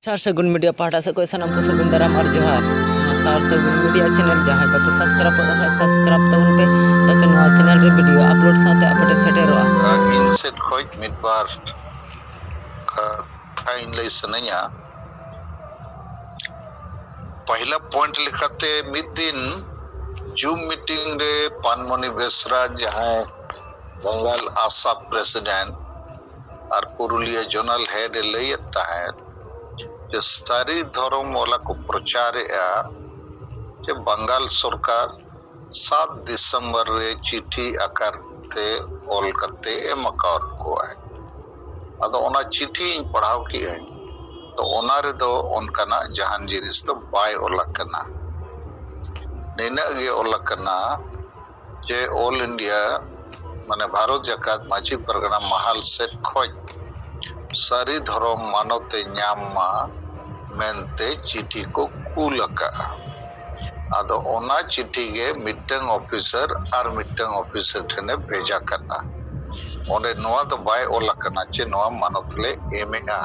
सार सगुन मीडिया पाहटा से कोई सनम को सगुन दाराम और जोहार सार सगुन मीडिया चैनल जहां पे सब्सक्राइब तबन पे ताकि नवा चैनल रे वीडियो अपलोड साथे अपडेट सेटेरोआ इन सेट खोज मिदबार कथा इन लई सनया पहला पॉइंट लिखाते मिद दिन जूम मीटिंग रे पानमणि बेसरा जहां बंगाल आसा प्रेसिडेंट और पुरुलिया जोनल हेड लईता है जो सारी धर्म वाला को प्रचार जे बंगाल सरकार 7 दिसंबर रे चिट्ठी आकार ते ऑल करते एम अकाउंट को है अदो ओना चिट्ठी पढ़ाव की है तो ओना रे दो उनकना जहान जिनिस तो बाय ओला कना निना गे ओला कना जे ऑल इंडिया माने भारत जकात माझी परगना महाल से खोज सारी धर्म मानवते न्यामा मेनते चिट्ठी को कूल का आदो ओना चिट्ठी के मिटंग ऑफिसर और मिटंग ऑफिसर ठने भेजा करना ओने नोआ तो बाय ओला करना चे नोआ मानत ले एमेगा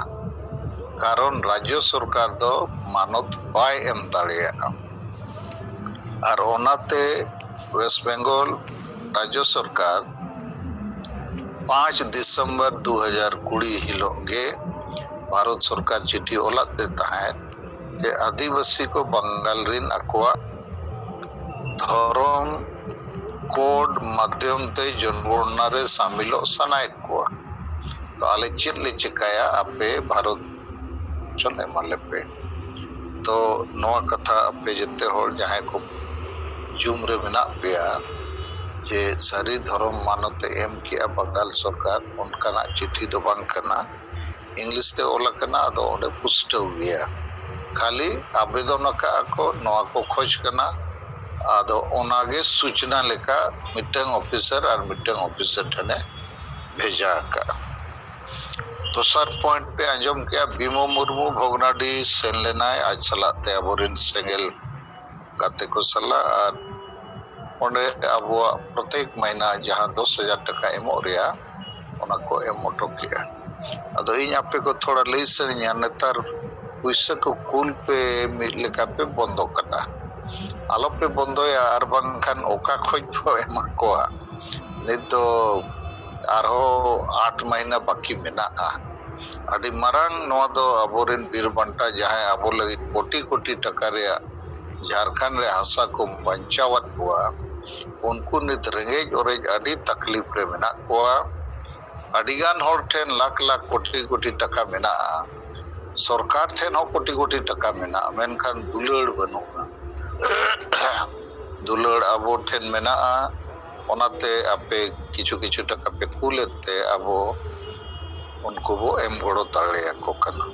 कारण राज्य सरकार दो मानत बाय एम दाड़िया और ओनाते वेस्ट बंगाल राज्य सरकार 5 दिसंबर 2020 हिलो गे भारत सरकार चिट्ठी ओलात देता है कि आदिवासी को बंगाल रिन अकवा धर्म कोड माध्यम ते जनगणना रे शामिलो सनाय को तो आले चेत ले चिकाया आपे भारत चले माले पे तो नवा कथा आपे जते होल जहां को जूम रे बिना पेया जे सारी धर्म मानते एम किया बंगाल सरकार उनका ना चिट्ठी तो बांग करना इंग्लिश ते ओला करना तो ओडे पुष्टो गया खाली आवेदन का को नवा को खोज करना आदो ओनागे सूचना लेका मिटिंग ऑफिसर और मिटिंग ऑफिसर ठने भेजा का तो सर पॉइंट पे अंजम किया बीमो मुर्मू भोगनाडी सेन लेनाय आज सलाते अबोरिन सेंगेल गाते को सला और ओंडे अब प्रत्येक महीना जहां 10,000 टका एमो रिया ओना को एमोटो किया अदो इन आपे को थोड़ा लई सनिया नेतार पैसा को कुल पे मिलका पे बंदो कटा आलो पे बंदो या आर बांखान ओका खोज को एमा को नित दो आरो 8 महीना बाकी मेना आदि मारांग नवा दो अबोरिन बीरबंटा जहां अबो लगी कोटी कोटी टका रे झारखंड रे हासा को बंचावत हुआ उनको नित रेंगेज और अड़ी तकलीफ रे मेना को अडिगान होर ठेन लाख लाख कोटी कोटी टका मेना सरकार ठेन हो कोटी कोटी टका मेना मेनखान दुलड़ बनुआ दुलड़ अबो ठेन मेना ओनाते आपे किछु किछु टका पे कुलेते अबो उनको वो एम गोड़ो ताड़े को कना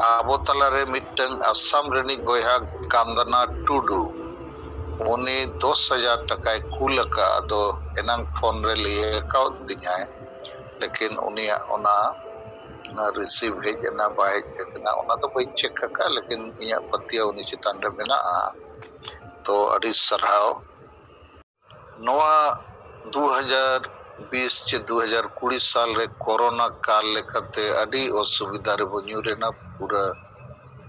आबो तलारे मिटंग असम रेनी गोया कांदना टुडू उन्हें 10,000 टका कुल का तो एनंग फोन रे लिए काउ दिया लेकिन उन्हें ओना रिसीव है जना बाय जना ओना तो कोई चेक का लेकिन इया पतिया उन्हें चितान रे मेना तो अड़ी सरहाव नवा 2020 से 2020 साल रे कोरोना काल लेकते अड़ी असुविधा रे बन्यूरे ना पूरा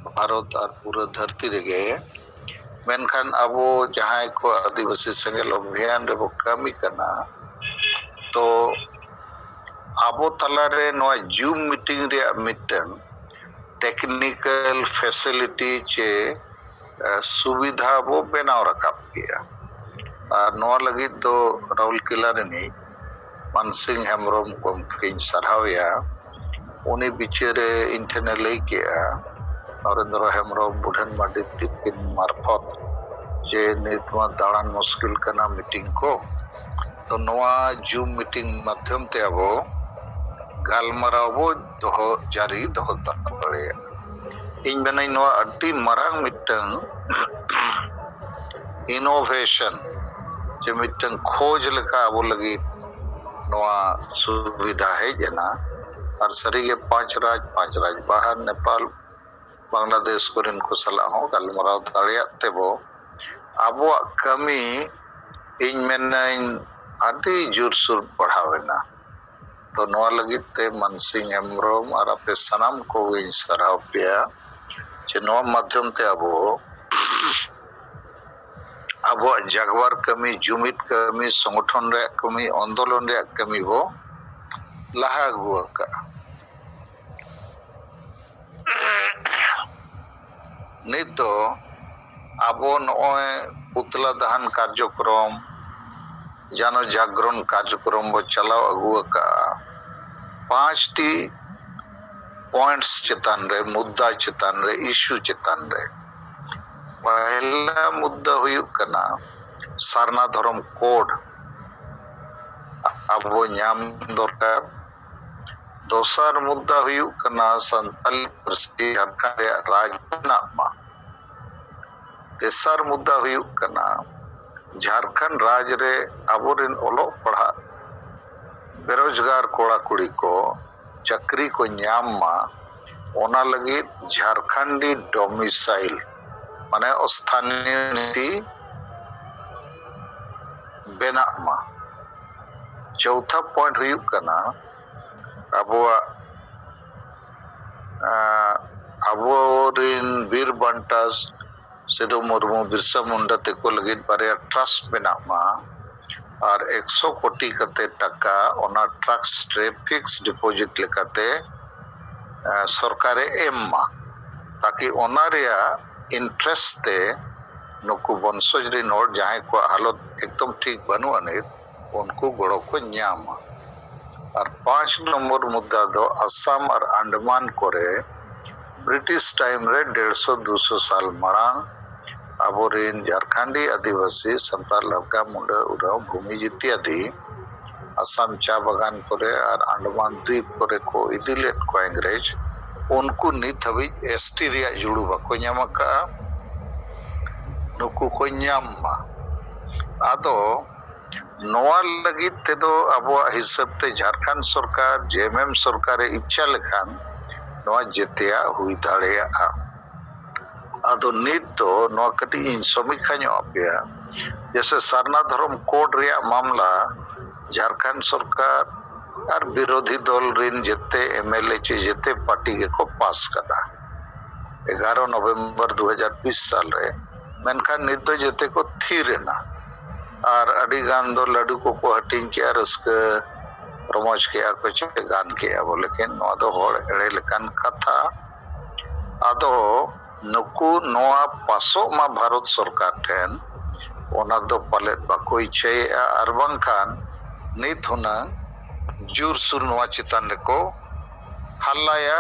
भारत और पूरा धरती रे गए मेनखान अबो जहां को आदिवासी संगेल अभियान रे वो कमी करना तो अबो तलारे नो जूम मीटिंग रे मिटन टेक्निकल फैसिलिटी चे सुविधा वो बनाव रखा किया और नो लगी तो राहुल किला रे मानसिंह हेमरोम को किन सरहाविया उनी बिचरे इंटरने ले किया नरेंद्र हेमरोम बुढ़न माडी तिकिन मार्फत जे नितमा दाड़ान मुश्किल करना मीटिंग को तो नवा जूम मीटिंग माध्यम ते अबो गालमारावो दोहो जारी दोहो तड़े इन बेनाई नवा अड्डी मरांग मिटंग इनोवेशन जे मिटंग खोज लेका अबो लगी नवा सुविधा है जना और सरी के 5 राज बाहर नेपाल बांग्लादेश को रिन को सला हो गालमाराव दाड़िया तेबो आबो कमी इन मेन अडी जोर सुर पढ़ावेना तो नवा लगित ते मानसिंह हेम्ब्रम और आपे सनाम को सराव पेया जे नवा माध्यम ते अब जागवार कमी जुमित कमी संगठन रे कमी आंदोलन रे कमी बो लाहा अगुआ का नित दो अब नॉय पुतला दहन कार्यक्रम जानो जागरण कार्यक्रम बो चलाव अगुआ का 5टी पॉइंट्स चितान रे मुद्दा चितान रे इश्यू चितान रे पहला मुद्दा हुयुक कना सारना धर्म कोड अब नाम दरकार दोसर मुद्दा हुयुक कना संताली पार्सी झारखंड राज मा तेसर मुद्दा हुयुक कना झारखंड राज रे अबोरिन ओलो पढ़ा बेरोजगार कोड़ा कुड़ी को चक्री को न्याम मा ओना लगी झारखंडी डोमिसाइल माने स्थानीय नीति बेना मा चौथा पॉइंट हुयुक कना अबोरिन वीर बंटास सिद्धू मुर्मू बिरसा मुंडा तेको लगी बारे ट्रस्ट बेना मा और 100 कोटी कते टका ओना ट्रक्स रे फिक्स डिपॉजिट लेकाते सरकारे एम मा ताकि ओना रिया इंटरेस्ट ते नुकु वंशज रे नोट जहां को हालत एकदम ठीक बनू अनित उनको गड़ो को न्यामा और 5 नंबर मुद्दा दो असम और अंडमान कोरे ब्रिटिश टाइम रे 150-200 साल मांग अबोरिन झारखंडी आदिवासी संताल लड़का मुंडा उराव भूमि जीती आदि असम चा बगान कोरे और अंडमान द्वीप कोरे को इदिलेट को अंग्रेज उनको नित हबी एसटी रिया जुड़ू बको न्यामा का नुकु को न्यामा आदो नोआ लगी ते दो अबो हिसाब ते झारखंड सरकार जेएमएम सरकार इच्छा लेखान नोआ जेतिया हुई दाड़ेया आदो नित तो नोआ कटी इन समीक्षा न्यो आपेया जैसे सरना धर्म कोड रिया मामला झारखंड सरकार और विरोधी दल रिन जेते एमएलए चे जेते पार्टी के को पास करा 11 नवंबर 2020 साल रे मेनखान नित तो जेते को थीरेना और अडिगान दो लड्डू को हटिंग किया रस्क प्रमोज किया कुछ गान किया बोले कि नोआ दो होड़ एड़े लेकान कथा आदो नुकु नोआ पासो मा भारत सरकार ठेन ओना दो पलेट बाको इच्छे अरबंखान नित हुना जुर सुर नोआ चितान को हल्लाया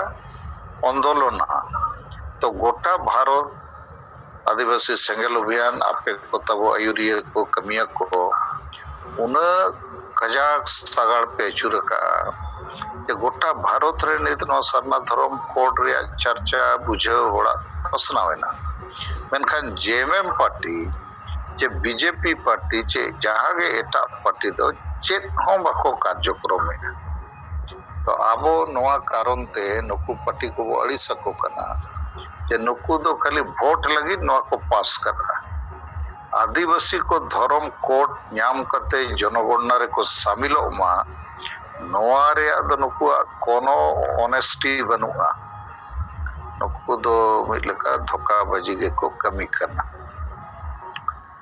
आंदोलन तो गोटा भारत आदिवासी सेंगल अभियान आपे को तबो आयुरिया को कमिया को उन कजाक सगाड़ पे चुरका जे गोटा भारत रे नित नो सरना धर्म कोड रे चर्चा बुझे होड़ा फसनावेना मेनखान जेएमएम पार्टी जे बीजेपी पार्टी चे जहागे एटा पार्टी दो चेत हो बको कार्यक्रम में तो आबो नोआ कारण ते नुकु पार्टी को अड़ी सको कना जे नुकु दो खाली वोट लगी नोआ को पास करना आदिवासी को धर्म कोड न्याम कते जनगणना रे को शामिलो मा नोआ रे आदो नुकु कोनो ऑनेस्टी बनुआ नुकु दो मिलका धोखा बाजी के को कमी करना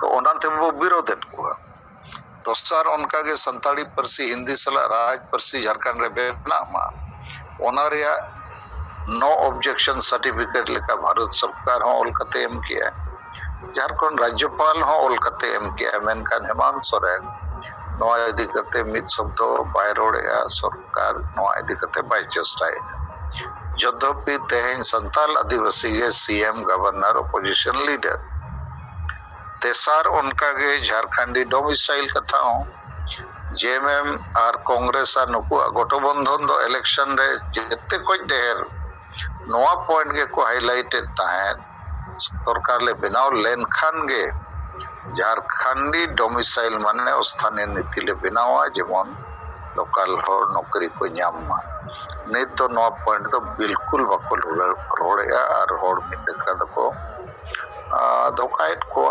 तो ओनाते वो विरोधन को दोस्तार उनका के संताली परसी हिंदी सला राज परसी झारखंड रे बेना मा ओना रे नो ऑब्जेक्शन सर्टिफिकेट लेका भारत सरकार हो ओलकते एम किया झारखंड राज्यपाल हो ओलकते एम किया मेनखान हेमंत सोरेन नोआ इदी कते मित शब्द बाय रोड़या सरकार नोआ इदी कते बाय चेष्टाए यद्यपि तेहन संताल आदिवासी के सीएम गवर्नर अपोजिशन लीडर तेसार उनका के झारखंडी डोमिसाइल कथा हो जेएमएम और कांग्रेस और नुकु गठबंधन दो इलेक्शन रे जेते को ढेर नोआ पॉइंट के को हाईलाइट ताहेन सरकार ले बनाव लेन खान गे झारखंडी डोमिसाइल माने स्थानीय नीति ले बनावा जेमन लोकल हो नौकरी को न्यामा नहीं तो नोआ पॉइंट तो बिल्कुल बकुल रोड़या और होड़ मिटका दको धोखाइत को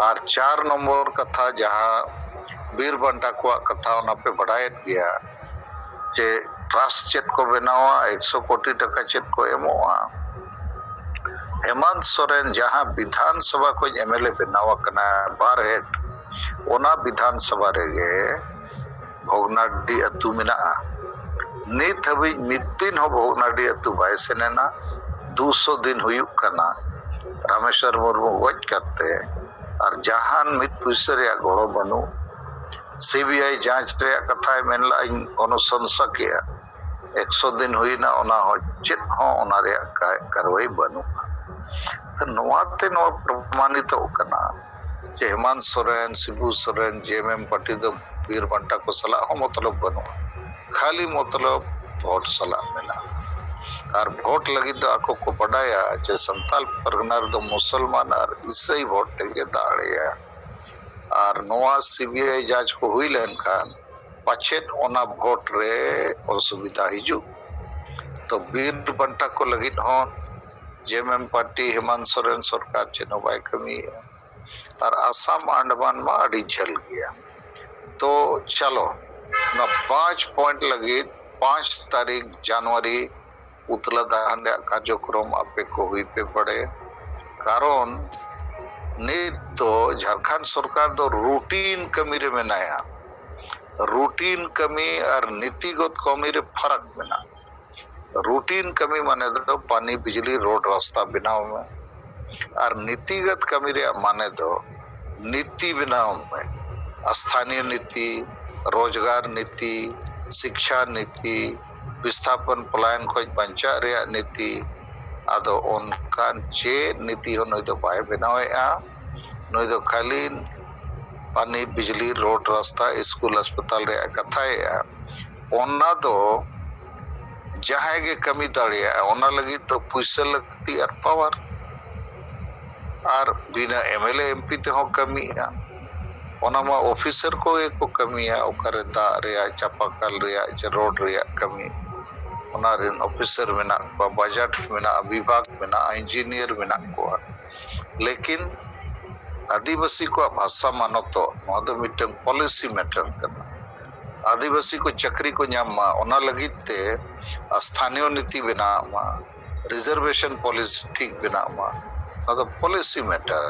और 4 नंबर कथा जहां वीर बंटा को कथा पे बढ़ाए गया जे ट्रास्ट चेत को बनावा 100 कोटी टका चेत को एमोआ हेमंत सोरेन जहां विधानसभा को एमएलए बनावा कना बार हेड ओना विधानसभा रेगे भोगनाडी अतु मेना नित हबी मितिन हो भोगनाडी अतु बाय सेनेना 200 दिन हुयुक कना रामेश्वर मुर्मू गज करते और जहान मित पुइसा रे गड़ो बनु सीबीआई जांच रे कथा मेनला अनुशंसा किया 100 दिन हुईना ओना हो चेत हो ओना रे कार्रवाई बनु तो नोआते नो प्रमाणित कना जे हेमंत सोरेन शिबू सोरेन जेएमएम पार्टी दो वीर बंटा को सला हो मतलब बनु खाली मतलब वोट सला मेना और वोट लगी तो आको को पढ़ाया जे संताल परगना दो मुसलमान और ईसाई वोट तेगे दाड़िया और नोआ सीबीआई जांच को हुई लेन खान पछेत ओना वोट रे असुविधा हिजु तो वीर बंटा को लगी होन जेएमएम पार्टी हेमंत सोरेन सरकार चेनो बाय कमी और आसाम अंडमान में अड़ी झल गया तो चलो ना 5 पॉइंट लगी 5 तारीख जनवरी उतला दहन कार्यक्रम आपे को हुई पे पड़े कारण नित तो झारखंड सरकार दो रूटीन कमी रे मेनाया रूटीन कमी और नीतिगत कमी रे फर्क मेना रूटीन कमी माने दो पानी बिजली रोड रास्ता बनाव में और नीतिगत कमी रे माने दो नीति बनाव में स्थानीय नीति रोजगार नीति शिक्षा नीति विस्थापन पलायन खोज बंचा रे नीति आदो उनकान चे नीति हो नई दो बाय बनावेआ नई दो खाली पानी बिजली रोड रास्ता स्कूल अस्पताल रे कथाएआ ओना दो जहां के कमी दाड़िया ओना लगी तो पैसा लगती और पावर और बिना एमएलए एमपी ते हो कमीया ओना मा ऑफिसर को एको कमीया ओकरे दा रे चापाकल रे रोड रे कमी ओना रे ऑफिसर मेना को बजट मेना विभाग मेना इंजीनियर मेना को लेकिन आदिवासी को भाषा मानो तो नोदो मिटन पॉलिसी मैटर करना आदिवासी को चक्री को न्यामा ओना लगिते स्थानीय नीति बना मा रिजर्वेशन पॉलिसी ठीक बना मा अदो पॉलिसी मैटर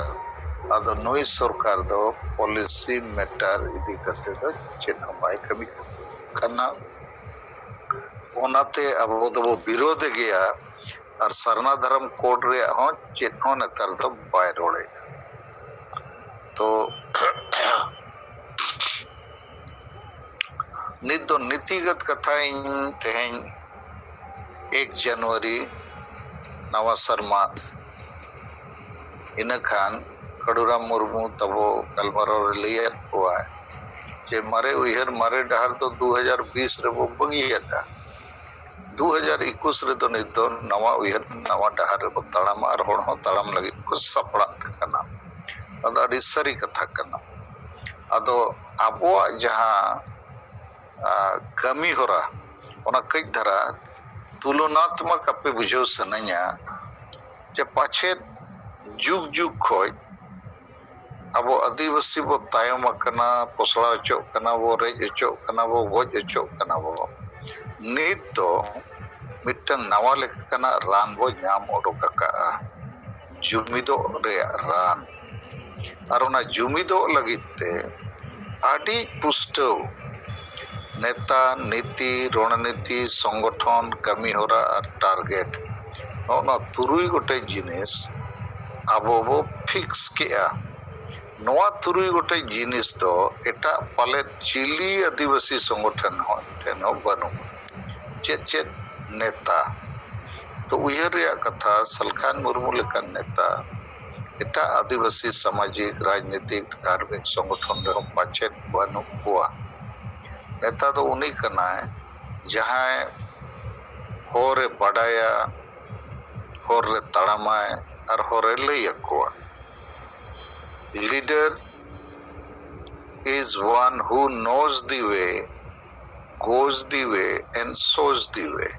अदो नई सरकार दो पॉलिसी मैटर इदी करते दो चेन बाय कमी करना ओनाते अब दो विरोध गया और सरना धर्म कोड रे हो चेन हो नेतर दो बाय रोड़े तो नित दो नीतिगत कथा इन तेहन 1 जनवरी नवा शर्मा इन खान कड़ूराम मुर्मू तबो गलमारो लिया हुआ है जे मारे उहर मारे डहर तो 2020 रे वो बंगियाटा 2021 रे तो नितो नवा उहर नवा डहर रे तड़ाम और होड़ हो तड़ाम लगी को सपड़ा करना अदा अड़ी सरी कथा करना अदो आबो जहां कमी होरा ओना कई धरा तुलनात्मक अपे बुझो सनया जे पाछे जुग जुग खोज अब आदिवासी बो तायम कना पोसड़ा चो कना वो रेज चो कना वो गोज चो कना वो नित तो मिटन नवा लेकना रान बो नाम ओडोक का जुमिदो रे रान और ओना जुमिदो लगिते आदि पुष्टो नेता नीति रणनीति संगठन कमी होरा और टारगेट ओना तुरुई गोटे जिनिस आबो बो फिक्स किया नोआ तुरुई गोटे जिनिस दो एटा पाले चिली आदिवासी संगठन हो टेनो बनु चे नेता तो उहर रे कथा सलखान मुर्मू लेकन नेता एटा आदिवासी सामाजिक राजनीतिक धार्मिक संगठन रे पाचे बनु हुआ नेता तो उन्हीं करना है जहां होरे बड़ाया होरे तड़ामाए और होरे लैया leader is one who knows the way, goes the way and shows the way.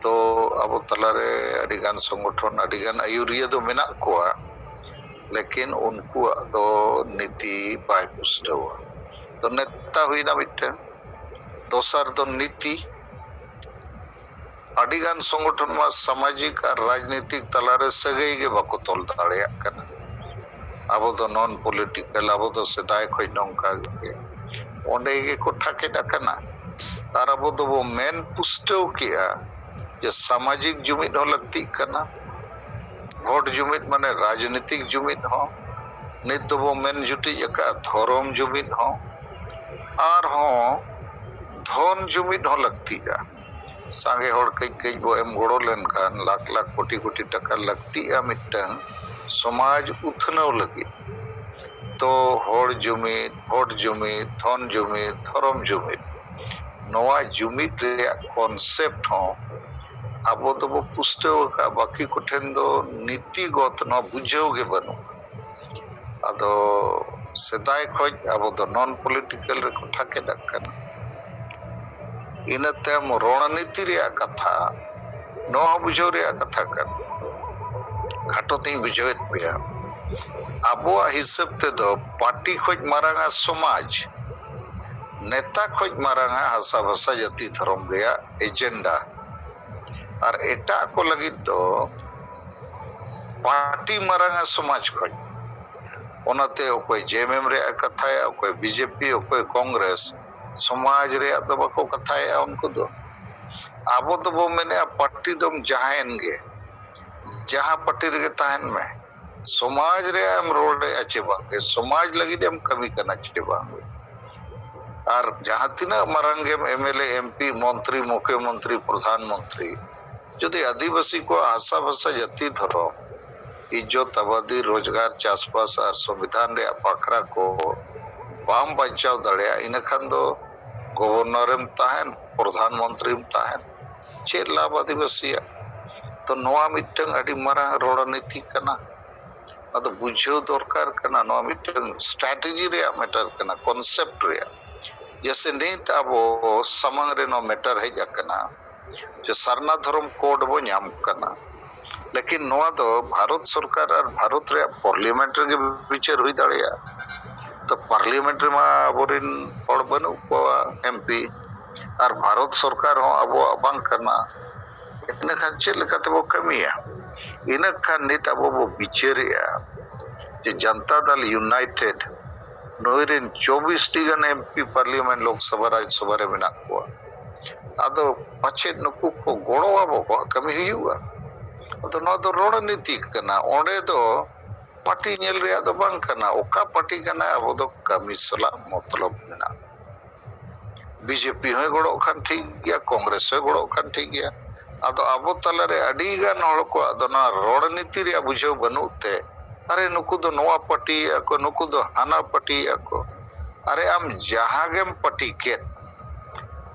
तो अब तलारे अडिगान संगठन अडिगान आयुरिया दो मेना कोआ लेकिन उनको दो नीति बाय पुष्टवा तो नेता हुई ना बिट्टे दोसर दो नीति अडिगान संगठन मा सामाजिक और राजनीतिक तलारे सगई के बाको तोल दाड़े कना अब दो नॉन पॉलिटिकल अब दो सदाय खोज नौका के ओंडे के को ठाके डकना और अब दो वो मेन पुष्टो किया जे सामाजिक जुमिद हो लगती कना भोट जुमिद माने राजनीतिक जुमिद हो नित दो वो मेन जुटी जका धर्म जुमिद हो और हो धन जुमिद हो लगती का सांगे होड़ कई बो एम गोड़ो लेन कान लाख लाख कोटी कोटी टका लगती है मिट्टन समाज उथनव लगी तो होड़ जुमिद भोट जुमिद धन जुमिद धर्म जुमिद नवा जुमिद रे कॉन्सेप्ट हो अब तो वो पुस्तव का बाकी कुठेन दो नीतिगत न बुझेव गे बनु अदो सदाय खोज अब तो नॉन पॉलिटिकल रे कोठा के डकना इनते हम रणनीति रे कथा नो बुझो रे कथा कर खाटो ती बुझोत पे अबो हिसाब ते दो पार्टी खोज मारांगा समाज नेता खोज मारांगा हासा भाषा जाति धर्म रे एजेंडा और एटा को लगी तो पार्टी मारांगा समाज खोज ओनाते ओकोय जेएमएम रे कथा है ओकोय बीजेपी ओकोय कांग्रेस समाज रे तो बको कथा है उनको दो आबो तो वो मैंने पार्टी दम जहां गे जहां पार्टी रे तहन में समाज रे हम रोड अच्छे बांगे समाज लगी हम कमी करना चाहिए बांगे और जहां तिना मारंगे एमएलए एमपी मंत्री मुख्यमंत्री प्रधानमंत्री जदि आदिवासी को आशा भाषा जाति धरो इज्जत आबादी रोजगार चाषबास और संविधान रे पाखरा को बाम बचाव दड़िया इनखान दो गवर्नर तहन प्रधानमंत्री तहन चे लाभ आदिवासी तो नवा मिटंग अडी मारा रणनीति कना अद बुझो दरकार कना नवा मिटंग स्ट्रेटजी रे मैटर कना कॉन्सेप्ट रे जैसे नीत अब समंग रे नो मैटर है जकना जो सरना धर्म कोड बो नाम कना लेकिन नवा दो भारत सरकार और भारत रे पार्लियामेंट रे विचार हुई दड़िया तो पार्लियामेंट मा अबोरिन हड़ बनू को एमपी और भारत सरकार हो अब बांग करना इतने खान चेल लेकाते वो कमिया इन खान नित अब वो बिचेरिया जे जनता दल यूनाइटेड नोइरिन 24 टीगन एमपी पार्लियामेंट लोकसभा राज्यसभा रे मेना को आदो पछे नुकु को गोड़ो आबो को कमी हुआ तो न तो रणनीति कना ओंडे तो पार्टी नेल रे दो बांग कना ओका पार्टी कना अब दो कमी सला मतलब ना बीजेपी हो गोड़ो खान ठीक गया कांग्रेस हो गोड़ो खान ठीक गया अदो अब तला रे अडी गान हड़ को अदो ना रणनीति रे बुझो बनुते अरे नुकु दो नवा पार्टी को नुकु दो हाना पार्टी को अरे आम जहां गेम पार्टी के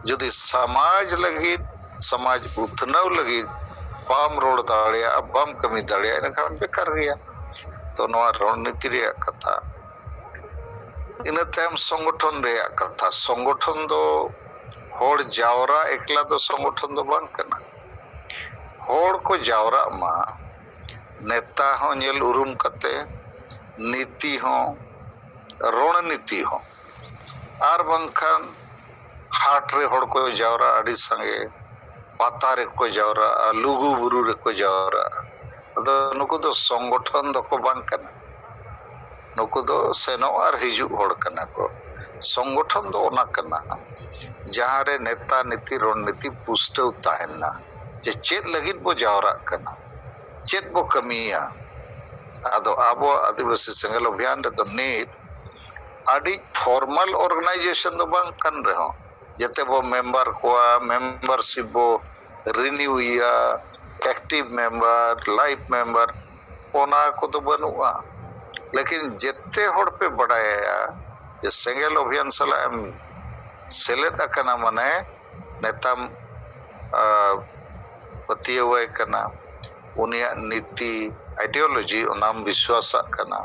यदि समाज लगी समाज उथनव लगी बाम रोड दाड़िया बाम कमी दाड़िया इनखान बेकार गया तो नवा रणनीति रे कथा इन तम संगठन रे कथा संगठन दो होड़ जावरा एकला दो संगठन दो बांग कना होड़ को जावरा मा नेता हो नेल उरुम कते नीति हो रणनीति हो आर बंखान हाट रे होड़ को जावरा अडी संगे पाता रे को जावरा लुगु बुरु रे को जावरा अदो नुकु दो संगठन दो को बांग कना नुकु दो सेनो और हिजु होड़ कना को संगठन दो ओना कना जहां रे नेता नीति रणनीति पुष्टव ताहना जे चेत लगित बो जावरा कना चेत बो कमिया अदो आबो आदिवासी सेंगल अभियान रे तो नीत अडी फॉर्मल ऑर्गेनाइजेशन दो बांग कन रहो जते बो मेंबर को मेंबरशिप बो रिन्यू या एक्टिव मेंबर लाइफ मेंबर ओना को तो बनुआ लेकिन जते होड़ पे बढ़ाया जे सेंगल अभियान सला सेलेक्ट अकना माने नेताम पतियवे कना उनिया नीति आइडियोलॉजी ओनाम विश्वास कना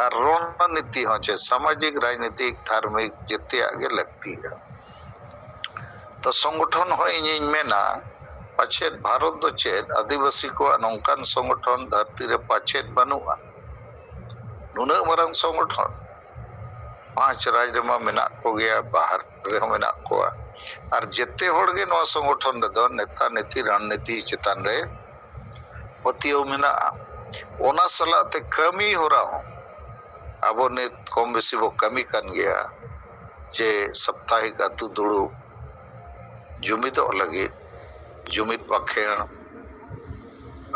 और रणनीति हो चे सामाजिक राजनीतिक धार्मिक जते आगे लगती है तो संगठन हो इन मेना पाछे भारत दो चेत आदिवासी को नौकान संगठन धरती रे पाछे बनुआ नुना मरंग संगठन 5 राज्य में मेना को गया बाहर रे मेना को और जेते होड़गे नवा संगठन रे दो नेता नीति रणनीति चेतान रे पतियो मेना ओना सलाते कमी होरा अब ने कम बेसी वो कमी कान गया जे साप्ताहिक अतु दुड़ू जुमिद लगे जुमिद बाखेण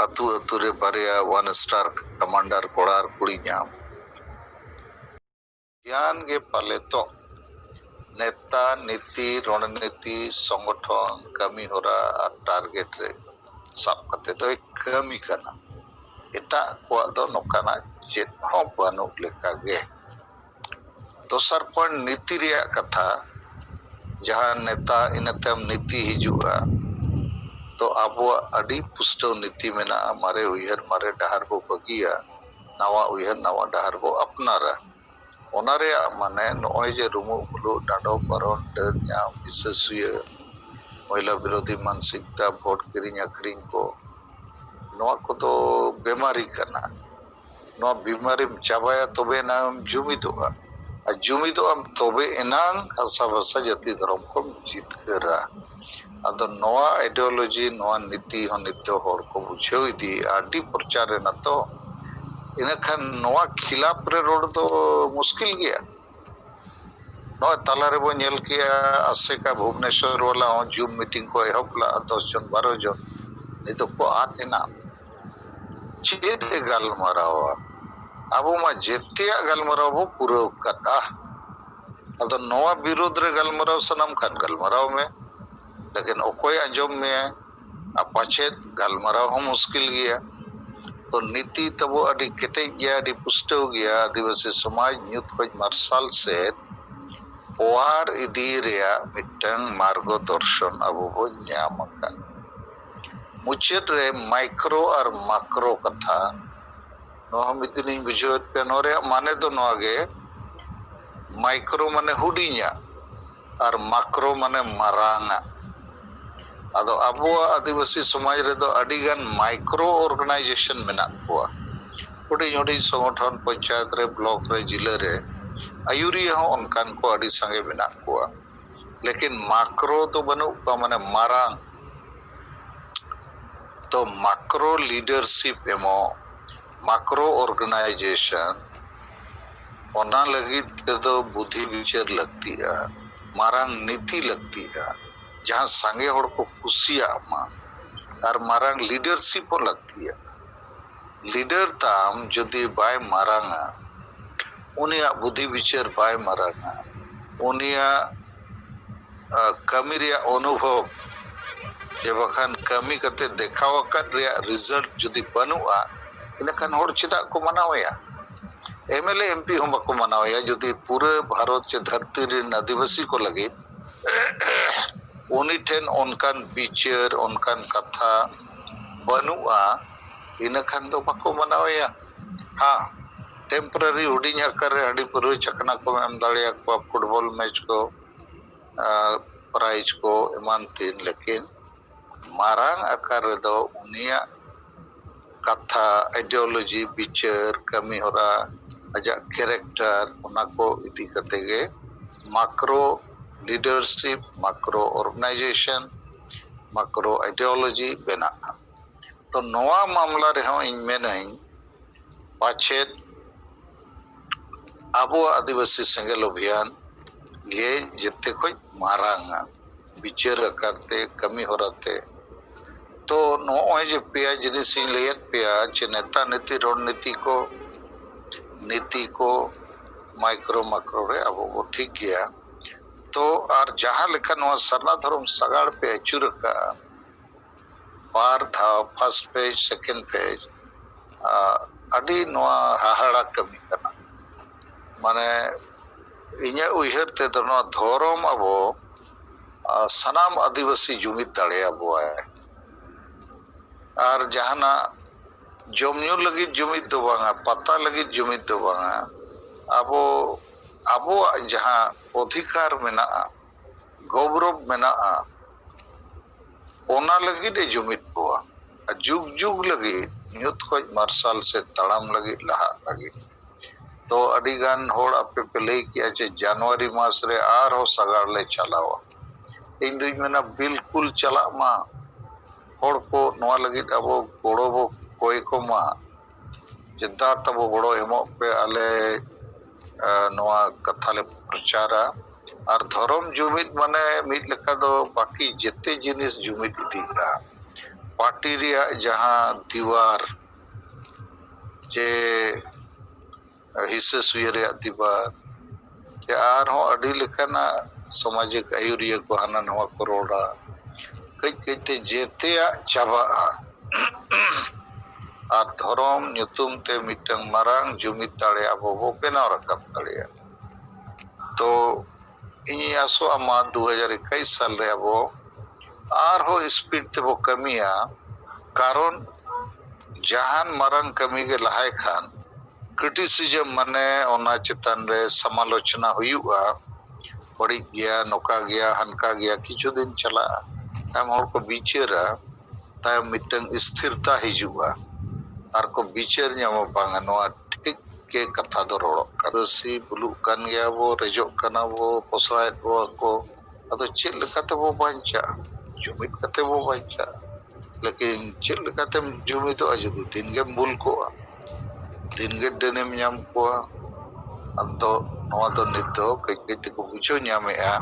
अतु अतु रे बारिया 1 स्टार कमांडर कोड़ार कुड़ी नाम ज्ञान के पाले तो नेता नीति रणनीति संगठन कमी होरा और टारगेट रे सब कते तो एक कमी करना एटा को दो नोकाना चेत हो बानु लेका गे दोसर पॉइंट नीति रे कथा जहां नेता इनतम नीति हिजुआ तो अब अडी पुष्टो नीति मेना मारे उयहर मारे डहार बो बगिया नवा उयहर नवा डहार बो अपनारा ओनारे माने नोय जे रुमु बुलु डाडो बरन डर नाम विशेषय महिला विरोधी मानसिकता वोट किरिंग अखरिंग को नवा को तो बीमारी करना नवा बीमारी चाबाया तबे नाम जुमिदोगा जुमिदो तबे एनांग हसा भाषा जाति धर्म को जितकरा अद नवा आइडियोलॉजी नवा नीति हो नित्य होर को बुझेव इदी आडी प्रचार ना तो इनखान नवा खिलाफ रे रोड तो मुश्किल गया नवा तालारे बो नेल किया आसेका भुवनेश्वर वाला जूम मीटिंग को एहबला 10 जन 12 जन नितो को आतेना चेद गालमारावा अब मा जेतिया गालमाराव पूरा कटा अद नवा विरोध रे गालमाराव सनम खान गालमाराव में लेकिन ओकोय अंजम में पाछे गालमाराव हो मुश्किल गया तो नीति तब अड़ी केटे गया अड़ी पुष्टव गया आदिवासी समाज न्यूत खोज मार्शल से ओहार इदी रेया मिटंग मार्गदर्शन अब बो न्याम का मुचेद रे माइक्रो और माक्रो कथा नो हम इतनी बुझोत पे नोरे माने तो नोगे माइक्रो माने हुडिया और माक्रो माने मारांगा अदो अब आदिवासी समाज रे दो अडिगन माइक्रो ऑर्गेनाइजेशन मेना को हुडी हुडी संगठन पंचायत रे ब्लॉक रे जिले रे आयुरी हो उनकान को अडी संगे मेना को लेकिन माक्रो तो बनु का माने मारांग तो माक्रो लीडरशिप एमो माक्रो ऑर्गेनाइजेशन ओना लगी तो बुद्धि विचार लगती है मारांग नीति लगती है जहां संगे होड़ को कुसिया मा और मारांग लीडरशिप हो लगती है लीडर ताम जदि बाय मारांगा उनिया बुद्धि विचार बाय मारांगा उनिया कमी रे अनुभव जे बखान कमी कते देखावा कर रे रिजल्ट जदि बनुआ इनखान होड़ चिदा को मनावया एमएलए एमपी हम को मनावया जदि पूरे भारत के धरती रे आदिवासी को लगे उनी ठेन उनकान विचार उनकान कथा बनुआ इनखान दो बाको मनावया हाँ टेम्पररी हुडिंग आकार रे हडी पुरो चकना को एम दाड़िया को फुटबॉल मैच को प्राइज को ईमान तीन लेकिन मारांग आकार रे दो उनिया कथा आइडियोलॉजी विचार कमी होरा अजा कैरेक्टर उना को इदी कते गे माक्रो लीडरशिप माक्रो ऑर्गेनाइजेशन माक्रो आइडियोलॉजी बना तो नवा मामला रे हो इन मेनाई पाछे आबो आदिवासी सेंगल अभियान ये जते कोई मारांगा विचार करते कमी होराते तो नोय जे पेया जिनिस लेयत पेया चे नेता नीति रणनीति को माइक्रो माक्रो रे अब वो ठीक गया तो और जहां लेखा नवा सरना धर्म सगाड़ पे अचुर का बार था फर्स्ट पेज सेकंड पेज अडी नवा हाहाड़ा कमी करना माने इन्या उयहर ते दरना धर्म अब सनाम आदिवासी जुमिद दाड़े अब है और जहाना जमन्यू लगी जुमिद दो बांगा पता लगी जुमिद दो बांगा अब जहां अधिकार मेना गौरव मेना ओना लगी दे जुमिद को जुग जुग लगी न्यूत खोज मार्शल से तड़ाम लगी लहा लगी तो अडिगान होड़ आपे पे लई किया चे जनवरी मास रे आर हो सगाड़ ले चलावा ᱤᱧ ᱫᱩᱧ ᱢᱮᱱᱟ ᱵᱤᱞᱠᱩल ᱪᱟᱞᱟᱜ ᱢᱟ ᱦᱚᱲ ᱠᱚ ᱱᱚᱣᱟ ᱞᱟᱹᱜᱤᱫ ᱟᱵᱚ ᱜᱚᱲᱚ ᱵᱚ ᱠᱚᱭ ᱠᱚᱢᱟ ᱪᱮᱫᱟᱜ ᱛᱟᱵᱚ ᱜᱚᱲᱚ ᱮᱢᱚᱜ ᱯᱮ ᱟᱞᱮ ᱱᱚᱣᱟ ᱠᱟᱛᱷᱟ ᱞᱮ ᱯᱨᱚᱪᱟᱨᱟ ᱟᱨ ᱫᱷᱚᱨᱚᱢ ᱡᱩᱢᱤᱫ ᱢᱟᱱᱮ ᱢᱤᱫ ᱞᱮᱠᱟ ᱫᱚ ᱵᱟᱹᱠᱤ ᱡᱮᱛᱮ ᱡᱤᱱᱤᱥ ᱡᱩᱢᱤᱫ ᱤᱫᱤᱜᱼᱟ ᱯᱟर्टी ᱨᱮᱭᱟᱜ ᱡᱟᱦᱟᱸ ᱫᱤᱣᱟर ᱡᱮ ᱦᱤᱥᱟᱹ ᱥᱩᱭᱟᱹ ᱨᱮᱭᱟᱜ ᱫᱤᱣᱟर ᱡᱮ ᱟᱨᱦᱚᱸ ᱟᱹᱰᱤ ᱞᱮᱠᱟᱱᱟᱜ ᱥᱟᱢᱟᱡᱤᱠ ᱟᱹᱭᱩᱨᱤᱭᱟᱹ ᱠᱚ ᱦᱟᱱᱟ ᱱᱟᱣᱟ ᱠᱚ ᱨᱚᱲᱟ ᱠᱟᱹᱡ ᱠᱟᱹᱡᱛᱮ ᱡᱮᱛᱮᱭᱟᱜ ᱪᱟᱵᱟᱜᱼᱟ ᱟᱨ ᱫᱷᱚᱨᱚᱢ ᱧᱩᱛᱩᱢ ᱛᱮ ᱢᱤᱫᱴᱟᱝ ᱢᱟᱨᱟᱝ ᱡᱩᱢᱤᱫ ᱫᱟᱲᱮ ᱟᱵᱚ ᱵᱚ ᱵᱮᱱᱟᱣ ᱨᱟᱠᱟᱵ ᱫᱟᱲᱮᱭᱟᱜᱼᱟ ᱛᱚ ᱤᱧ ᱟᱥᱚᱜᱼᱟ ᱢᱟ 2021 साल रे ᱟᱵᱚ ᱟᱨᱦᱚᱸ ᱥᱯᱤᱰ ᱛᱮᱵᱚ ᱠᱟᱹᱢᱤᱭᱟ ᱠᱟᱨᱚᱱ ᱡᱟᱦᱟᱱ ᱢᱟᱨᱟᱝ ᱠᱟᱹᱢᱤ ᱜᱮ ᱞᱟᱦᱟᱭ ᱠᱷᱟᱱ क्रिटिसिजम माने ओना चेतन रे समालोचना हुयुआ बड़ी गया नौका गया हनका गया किछु दिन चला ताम हर को बिचारा ताम मिटंग स्थिरता हिजुआ आर को बिचार ᱧᱟᱢᱚ बांगा नोआ ठीक के कथा दो रोड़ो करसी बुलु कान गया बो रेजो कना बो पोसरायत बो को अदो चेल लेकाते बो बांचा जुमित कते बो बांचा लेकिन चेल लेकाते जुमित तो अजुदु दिन गे मूल को दिन गे डनेम ᱧᱟᱢ कोआ अदो नोआ दो नित दो कई कई ते को बुझो ᱧᱟᱢᱮᱜᱼᱟ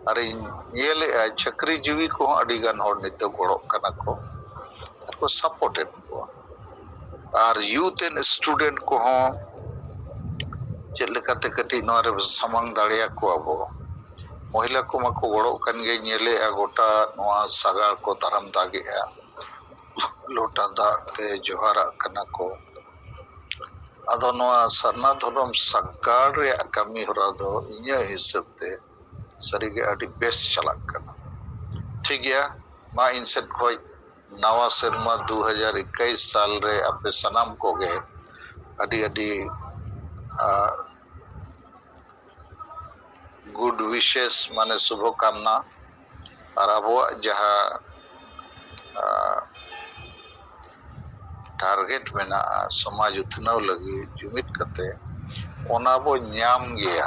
अरे ñेलेआ चक्री जीवी को अडी गान हर नित दो गड़ो कना को सपोर्टेड को और यूथ एंड स्टूडेंट को चेक लेकाते कटी नोआ रे सामांग दाड़िया को अबो महिला को माको गड़ो कन गे ñेलेआ गोटा नोआ सागार को दाराम दागेआ लोटा दा ते जोहारा कना को अदो नोआ सरना धर्म सागार रे कमी हरा दो इnya हिसाब ते सरीगे अडी बेस्ट चलाक कना ठीक गया मा इनसेट खोय नवा शर्मा 2021 साल रे अपने सनाम को गे अडी अडी गुड विशेष माने शुभकामना और अब जहाँ टारगेट में समाज उतनाव लगी जुमित कते ओना बो ᱧᱟᱢ गया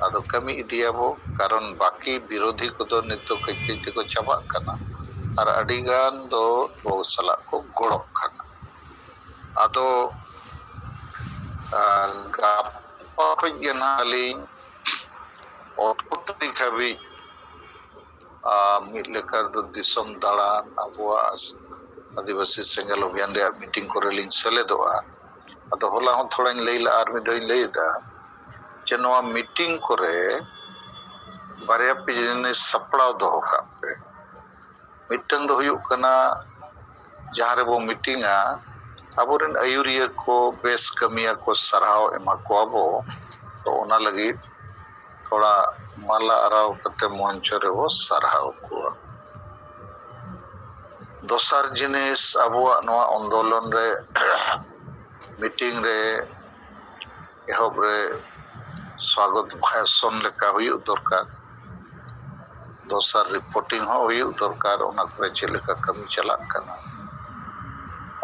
अदो कमी इदिया बो कारण बाकी विरोधी को तो नितो कई कई को चाबा कना और अडिगान दो वो सला को गड़ो कना अदो गापा खजना ली ओटोतरी खाबी मिड लेका दो दिसम दाड़ान अबुआ आदिवासी सेंगल अभियान रे मीटिंग करे लिंग सेलेदोआ अदो होला हूं थोड़ा लैला आर में दई लैदा जे नोआ मीटिंग करे बारिया पे जिनिस सपड़ाव दो का पे मीटिंग दो हुयुक कना जहां रे वो मीटिंगा अबोरेन आयुरिया को बेस कमिया को सराव एमा को अबो तो ओना लगी थोड़ा माला अराव कते मंच रे वो सराव को दोसार जिनिस अबुआ नोआ आंदोलन रे मीटिंग रे एहब रे स्वागत भाषण लेका हुयुक दरकार दोसार रिपोर्टिंग हो हुयुक दरकार ओना करे चलेका कमी चला कना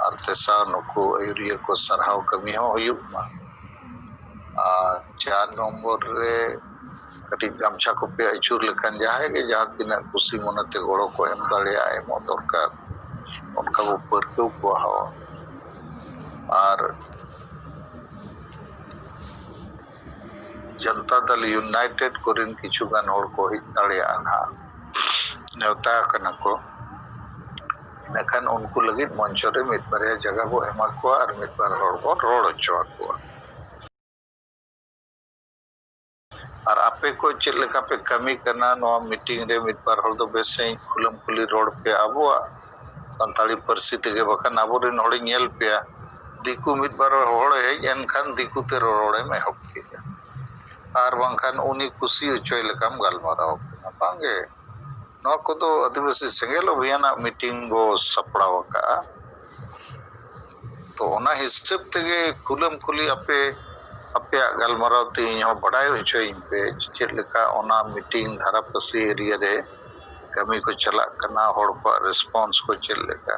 और तेसा नुकु एरिया को सरहाव कमी हो हुयुक मा 4 नंबर रे कटी गामछा को पे अचूर लेकान जाहे के जहां तिना खुशी मनते गड़ो को एम दाड़िया एम दरकार उनका वो परकेव को हो और जनता दल यूनाइटेड कोरिन किछु गान हर को हित दाड़िया ना नेवता कना को नखान उनको लगी मंच रे मिट बारे जगह को एमा को और मिट बार हर को रोड चवा को और आपे को चेक लेका पे कमी करना नो मीटिंग रे मिट बार हर दो बेसे खुलम खुली रोड पे आबुआ संताली परिस्थिति के बखान आबो रे नोड़ी नेल पे दिकु मिट बार हर हे एनखान दिकु ते रोड़े में हक के और बांखान उनी खुशी चोय लेकाम गालमाराव बांगे नो को तो आदिवासी सेंगेल अभियान मीटिंग गो सपड़ाव का तो ओना हिसाब तेगे खुलम खुली आपे आपे गालमाराव ते इहो बड़ाय होचोय पे चेक लेका ओना मीटिंग धारा पसी एरिया रे कमी को चला कना हड़ को रिस्पांस को चेक लेका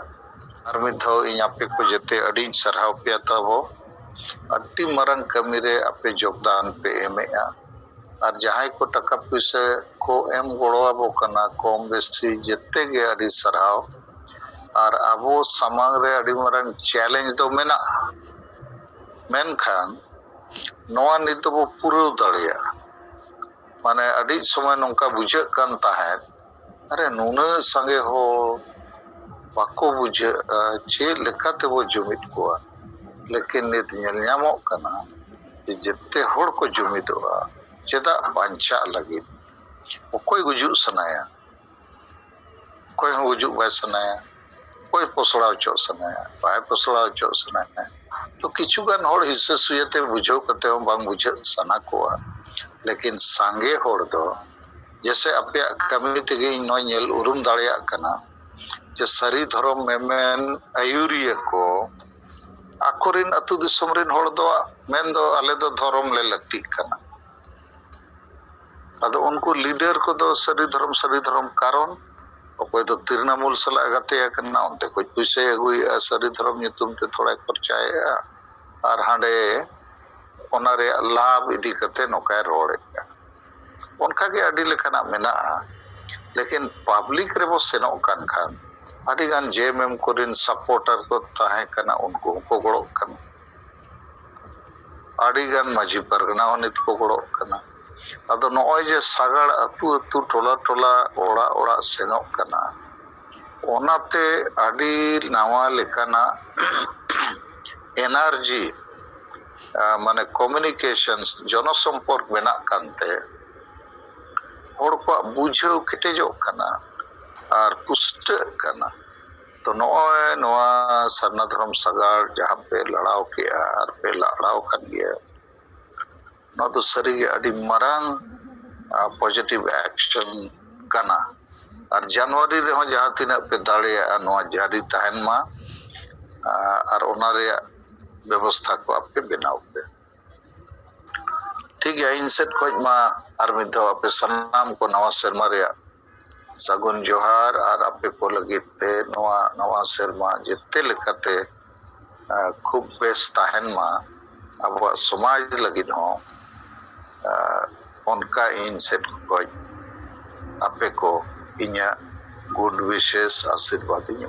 और मिद धो इन आपे को जते अडी सरहाव पे तबो अति मरंग कमी रे आपे योगदान पे एमेआ और जहां को टाका पैसा को एम गड़ो आबो कना कम बेसी जेते गे अड़ी सराव और आबो समांग रे अड़ी मारंग चैलेंज दो मेना मेनखान नोआ नित बो पूरा दाड़िया माने अड़ी समय नोंका बुझे कान ताहे अरे नुना संगे हो बाको बुझे चे लेकाते वो जुमित कोआ लेकिन नित ᱧᱮᱞ कना जेते होड़ को जुमिदोआ चेदा बांचा लगी कोई गुजुक सनाया कोई हो गुजुक बाय सनाया कोई पोसड़ा चो सनाया बाय पोसड़ा चो सनाया तो किछु गान होड़ हिस्से सुयते बुझो कते हम बांग बुझे सना कोआ लेकिन सांगे होड़ दो जैसे अपया कमी तेगे नो ᱧᱮᱞ उरुम दाड़िया कना जे सरी धर्म मेमेन आयुरिया को आकोरिन अतु दिसम रिन होड़ दो मेन दो आले दो धर्म ले लगती कना अदो उनको लीडर को दो सरी धर्म कारण अकोय दो तृणमूल सला गते कना उनते कुछ पैसे अगुई सरी धर्म नितुम ते थोड़ा खर्चाया और हांडे ओना रे लाभ इदी कते नोकाय रोड़े उनका के अडी लेखना मेना लेकिन पब्लिक रे बो सेनो कान खान अडी गान जेएमएम कोरिन सपोर्टर को ताहे कना उनको को गड़ो कना अडी गान माजी परगना होनित को गड़ो कना अदो नोय जे सागाड़ अतु अतु टोला टोला ओड़ा ओड़ा सेनो कना ओनाते अडी नावा लेखना एनर्जी माने कम्युनिकेशंस जनसंपर्क बेना कानते होड़ को बुझाव केटेजो कना और पुष्ट कना तो नोय नोआ सरना धर्म सगाड़ जहां पे लड़ाव किया और पे लड़ाव कर गया नो तो सरी के अडी मरांग पॉजिटिव एक्शन कना और जनवरी रे हो जहां तिना पे दाड़िया नोआ जारी तहन मा और ओना रे व्यवस्था को आपके बनाव पे ठीक है इनसेट खोज मा और मिदो आपे सनाम को नवा शर्मा रे सगुन जोहार और आपे को लगिते नवा शर्मा जेते लेकाते खूब बेस ताहन मा अब समाज लगी हो उनका इनसेट खोज आपे को इन्या गुड विशेष आशीर्वाद इन